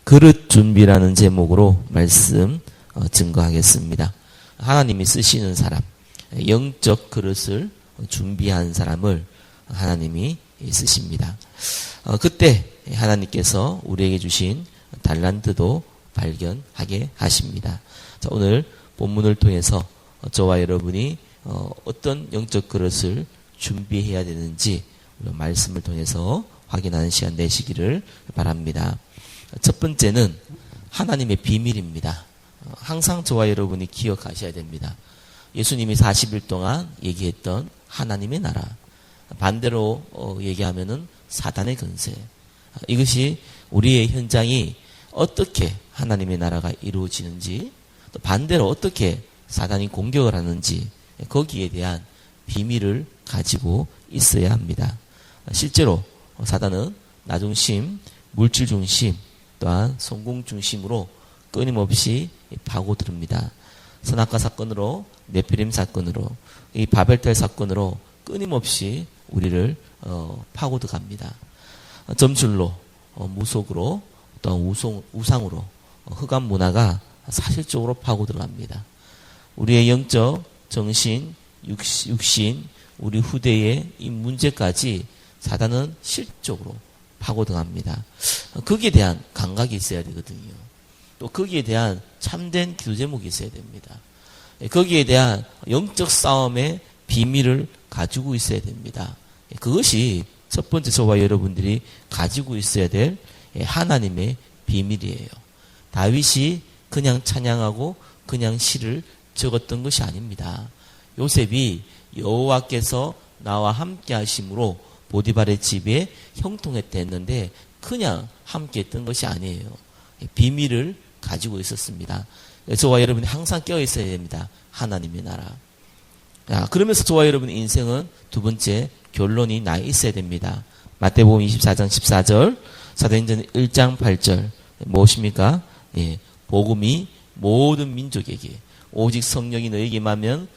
그릇 준비라는 제목으로 말씀 증거하겠습니다. 하나님이 쓰시는 사람, 영적 그릇을 준비한 사람을 하나님이 쓰십니다. 그때 하나님께서 우리에게 주신 달란트도 발견하게 하십니다. 자, 오늘 본문을 통해서 저와 여러분이 어떤 영적 그릇을 준비해야 되는지 말씀을 통해서 확인하는 시간 되시기를 바랍니다. 첫 번째는 하나님의 비밀입니다. 항상 저와 여러분이 기억하셔야 됩니다. 예수님이 40일 동안 얘기했던 하나님의 나라, 반대로 얘기하면은 사단의 권세, 이것이 우리의 현장이 어떻게 하나님의 나라가 이루어지는지, 또 반대로 어떻게 사단이 공격을 하는지, 거기에 대한 비밀을 가지고 있어야 합니다. 실제로 사단은 나 중심, 물질 중심, 또한 성공 중심으로 끊임없이 파고듭니다. 선악과 사건으로, 네피림 사건으로, 이 바벨탑 사건으로 끊임없이 우리를 파고들갑니다. 점술로, 무속으로, 또한 우상으로, 흑암 문화가 사실적으로 파고들어갑니다. 우리의 영적, 정신, 육신, 우리 후대의 이 문제까지 사단은 실적으로 파고들어갑니다. 거기에 대한 감각이 있어야 되거든요. 또 거기에 대한 참된 기도 제목이 있어야 됩니다. 거기에 대한 영적 싸움의 비밀을 가지고 있어야 됩니다. 그것이 첫 번째 저와 여러분들이 가지고 있어야 될 하나님의 비밀이에요. 다윗이 그냥 찬양하고 그냥 시를 적었던 것이 아닙니다. 요셉이 여호와께서 나와 함께 하심으로 보디발의 집에 형통했다 했는데 그냥 함께 했던 것이 아니에요. 비밀을 가지고 있었습니다. 저와 여러분이 항상 깨어 있어야 됩니다. 하나님의 나라. 그러면서 저와 여러분의 인생은 두 번째 결론이 나 있어야 됩니다. 마태복음 24장 14절, 사도행전 1장 8절 무엇입니까? 복음이 모든 민족에게 오직 성령이 너에게 임하면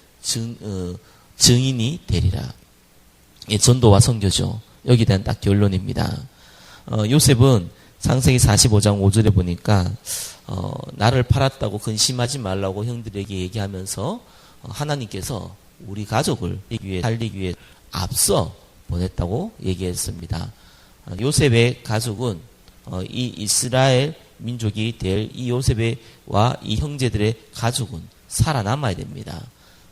증인이 되리라. 전도와 선교죠. 여기에 대한 딱 결론입니다. 요셉은 창세기 45장 5절에 보니까 나를 팔았다고 근심하지 말라고 형들에게 얘기하면서 하나님께서 우리 가족을 살리기 위해 앞서 보냈다고 얘기했습니다. 요셉의 가족은 이 이스라엘 민족이 될 이 요셉과 이 형제들의 가족은 살아남아야 됩니다.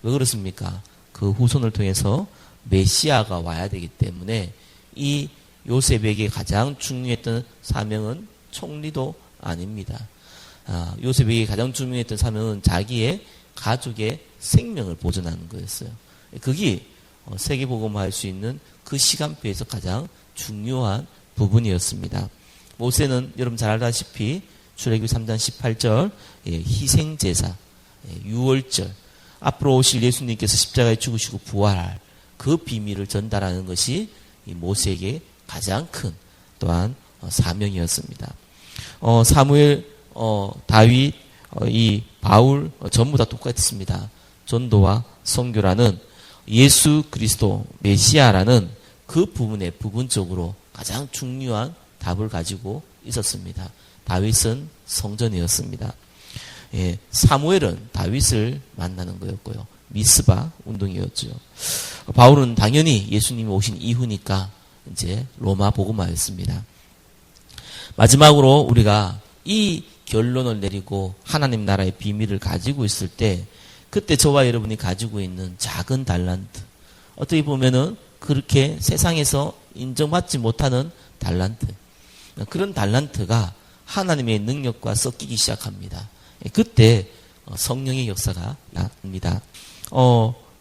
왜 그렇습니까? 그 후손을 통해서 메시아가 와야 되기 때문에 이 요셉에게 가장 중요했던 사명은 총리도 아닙니다. 요셉에게 가장 중요했던 사명은 자기의 가족의 생명을 보존하는 거였어요. 그게 세계복음화할 수 있는 그 시간표에서 가장 중요한 부분이었습니다. 모세는 여러분 잘 알다시피 출애굽기 3장 18절 희생제사, 유월절, 앞으로 오실 예수님께서 십자가에 죽으시고 부활할 그 비밀을 전달하는 것이 이 모세에게 가장 큰 또한 사명이었습니다. 사무엘, 다윗, 이 바울 전부 다 똑같습니다. 전도와 선교라는 예수 그리스도 메시아라는 그 부분에 부분적으로 가장 중요한 답을 가지고 있었습니다. 다윗은 성전이었습니다. 사무엘은 다윗을 만나는 거였고요. 미스바 운동이었죠. 바울은 당연히 예수님이 오신 이후니까 이제 로마 복음화였습니다. 마지막으로 우리가 이 결론을 내리고 하나님 나라의 비밀을 가지고 있을 때 그때 저와 여러분이 가지고 있는 작은 달란트, 어떻게 보면은 그렇게 세상에서 인정받지 못하는 달란트, 그런 달란트가 하나님의 능력과 섞이기 시작합니다. 그때 성령의 역사가 납니다.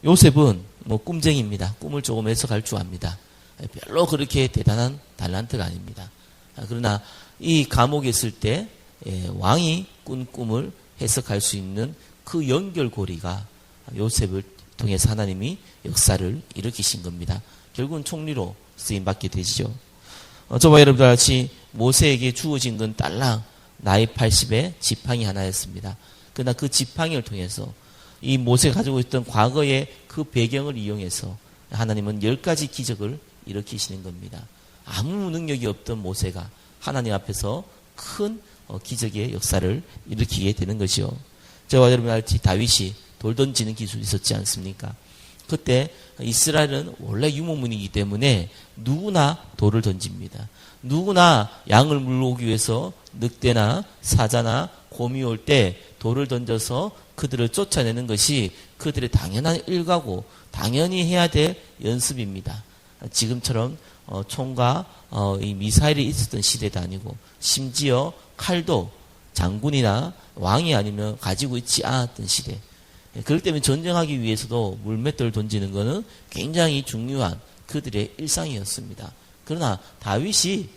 요셉은 꿈쟁이입니다. 꿈을 조금 해석할 줄 압니다. 별로 그렇게 대단한 달란트가 아닙니다. 그러나 이 감옥에 있을 때 왕이 꾼 꿈을 해석할 수 있는 그 연결고리가 요셉을 통해서 하나님이 역사를 일으키신 겁니다. 결국은 총리로 쓰임받게 되죠. 저와 여러분들 같이 모세에게 주어진 건 딸랑 나이 80의 지팡이 하나였습니다. 그러나 그 지팡이를 통해서 이 모세가 가지고 있던 과거의 그 배경을 이용해서 하나님은 10가지 기적을 일으키시는 겁니다. 아무 능력이 없던 모세가 하나님 앞에서 큰 기적의 역사를 일으키게 되는 것이요. 저와 여러분 알지 다윗이 돌 던지는 기술이 있었지 않습니까? 그때 이스라엘은 원래 유목민이기 때문에 누구나 돌을 던집니다. 누구나 양을 물어오기 위해서 늑대나 사자나 곰이 올 때 돌을 던져서 그들을 쫓아내는 것이 그들의 당연한 일과고 당연히 해야 될 연습입니다. 지금처럼 총과 이 미사일이 있었던 시대도 아니고 심지어 칼도 장군이나 왕이 아니면 가지고 있지 않았던 시대. 그렇기 때문에 전쟁하기 위해서도 물맷돌을 던지는 것은 굉장히 중요한 그들의 일상이었습니다. 그러나 다윗이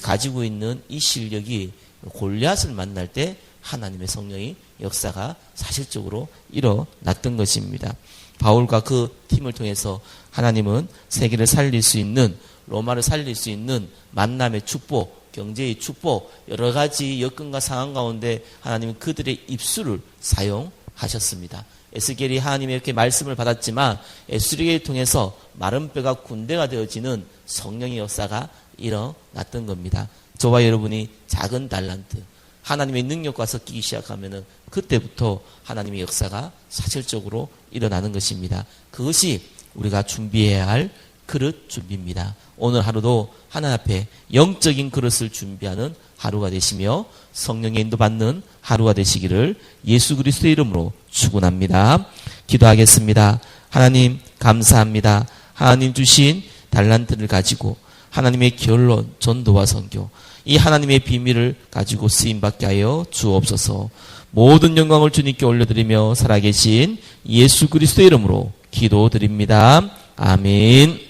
가지고 있는 이 실력이 골리앗을 만날 때 하나님의 성령의 역사가 사실적으로 일어났던 것입니다. 바울과 그 팀을 통해서 하나님은 세계를 살릴 수 있는, 로마를 살릴 수 있는 만남의 축복, 경제의 축복, 여러 가지 여건과 상황 가운데 하나님은 그들의 입술을 사용하셨습니다. 에스겔이 하나님의 이렇게 말씀을 받았지만 에스겔을 통해서 마른 뼈가 군대가 되어지는 성령의 역사가 일어났던 겁니다. 저와 여러분이 작은 달란트, 하나님의 능력과 섞이기 시작하면은 그때부터 하나님의 역사가 사실적으로 일어나는 것입니다. 그것이 우리가 준비해야 할 그릇 준비입니다. 오늘 하루도 하나님 앞에 영적인 그릇을 준비하는 하루가 되시며 성령의 인도받는 하루가 되시기를 예수 그리스도의 이름으로 축원합니다. 기도하겠습니다. 하나님 감사합니다. 하나님 주신 달란트를 가지고 하나님의 결론, 전도와 선교, 이 하나님의 비밀을 가지고 쓰임받게 하여 주옵소서. 모든 영광을 주님께 올려드리며 살아계신 예수 그리스도의 이름으로 기도드립니다. 아멘.